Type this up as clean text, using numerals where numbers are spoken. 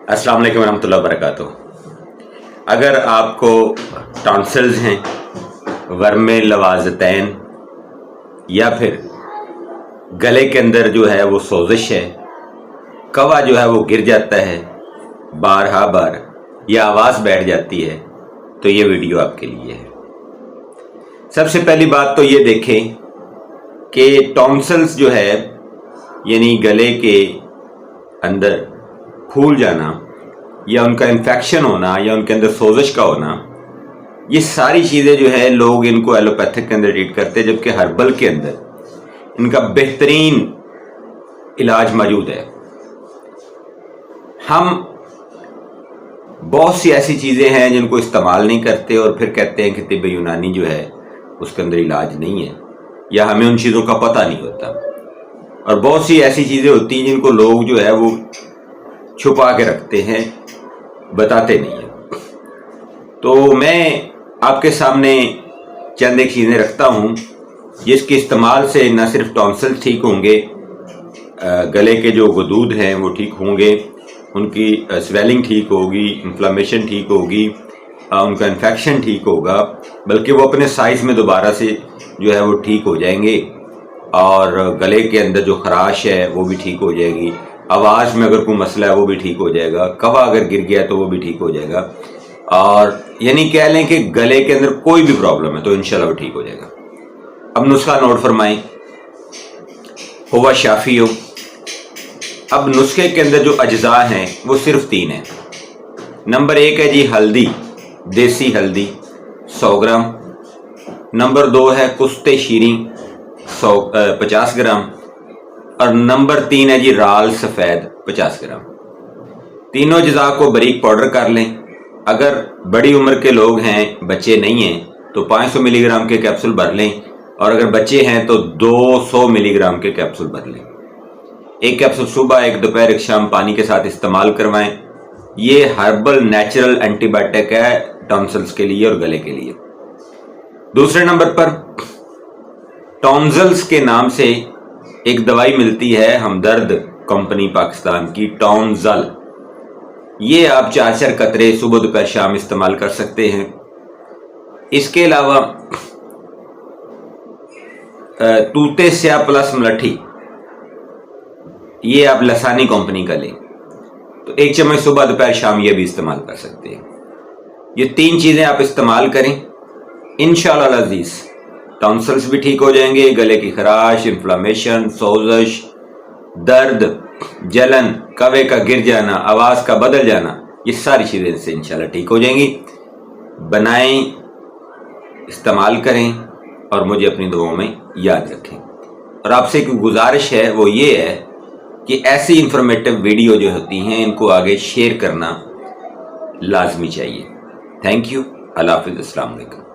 अस्सलाम वालेकुम रहमतुल्लाहि वबरकातुहू। अगर आपको टॉन्सिल्स हैं, वर्मे लवाजतैन, या फिर गले के अंदर जो है वो सोजिश है, कवा जो है वो गिर जाता है बार, या आवाज़ बैठ जाती है, तो ये वीडियो आपके लिए है। सबसे पहली बात तो ये देखें कि टॉन्सिल्स जो है यानी गले के अंदर फूल जाना या उनका इन्फेक्शन होना या उनके अंदर सोजिश का होना, ये सारी चीज़ें जो है लोग इनको एलोपैथिक के अंदर ट्रीट करते हैं, जबकि हर्बल के अंदर इनका बेहतरीन इलाज मौजूद है। हम बहुत सी ऐसी चीज़ें हैं जिनको इस्तेमाल नहीं करते और फिर कहते हैं कि तिब्ब यूनानी जो है उसके अंदर इलाज नहीं है, या हमें उन चीज़ों का पता नहीं होता। और बहुत सी ऐसी चीज़ें होती हैं जिनको लोग जो है वो छुपा के रखते हैं, बताते नहीं हैं। तो मैं आपके सामने चंद एक चीज़ें रखता हूँ जिसके इस्तेमाल से न सिर्फ टॉन्सिल ठीक होंगे, गले के जो गदूद हैं वो ठीक होंगे, उनकी स्वेलिंग ठीक होगी, इन्फ्लेमेशन ठीक होगी, उनका इन्फेक्शन ठीक होगा, बल्कि वो अपने साइज़ में दोबारा से जो है वो ठीक हो जाएंगे, और गले के अंदर जो खराश है वो भी ठीक हो जाएगी, आवाज़ में अगर कोई मसला है वो भी ठीक हो जाएगा, कवा अगर गिर गया तो वो भी ठीक हो जाएगा, और यानी कह लें कि गले के अंदर कोई भी प्रॉब्लम है तो इंशाल्लाह वो ठीक हो जाएगा। अब नुस्खा नोट फरमाएं, हुवा शाफियो। अब नुस्खे के अंदर जो अज्जा हैं वो सिर्फ 3 हैं। नंबर 1 है जी हल्दी, देसी हल्दी 100 ग्राम। नंबर 2 है कुश्ते शीरी 50 ग्राम। और नंबर 3 है जी राल सफ़ेद 50 ग्राम। तीनों अज्जा को बारीक पाउडर कर लें। अगर बड़ी उम्र के लोग हैं, बच्चे नहीं हैं, तो 500 मिलीग्राम के कैप्सूल भर लें, और अगर बच्चे हैं तो 200 मिलीग्राम के कैप्सूल भर लें। एक कैप्सूल सुबह, एक दोपहर, एक शाम पानी के साथ इस्तेमाल करवाएं। ये हर्बल नेचुरल एंटीबायोटिक है टॉन्सिल्स के लिए और गले के लिए। दूसरे नंबर पर टॉन्सिल्स के नाम से एक दवाई मिलती है हमदर्द कंपनी पाकिस्तान की, टॉन्जल। ये आप 4 कतरे सुबह दोपहर शाम इस्तेमाल कर सकते हैं। इसके अलावा तूते स्याह प्लस मलठी, ये आप लसानी कंपनी का लें, तो 1 चम्मच सुबह दोपहर शाम ये भी इस्तेमाल कर सकते हैं। ये 3 चीज़ें आप इस्तेमाल करें, इंशाअल्लाह अज़ीज़ टॉन्सिल्स भी ठीक हो जाएंगे, गले की खराश, इन्फ्लेमेशन, सोजिश, दर्द, जलन, कवे का गिर जाना, आवाज़ का बदल जाना, ये सारी चीज़ें इससे इंशाल्लाह ठीक हो जाएंगी। बनाएं, इस्तेमाल करें और मुझे अपनी दुआओं में याद रखें। और आपसे एक गुजारिश है, वो ये है कि ऐसी इंफॉर्मेटिव वीडियो जो होती हैं इनको आगे शेयर करना लाजमी चाहिए। Thank you. अल्लाह हाफ़िज़। अस्सलाम वालेकुम।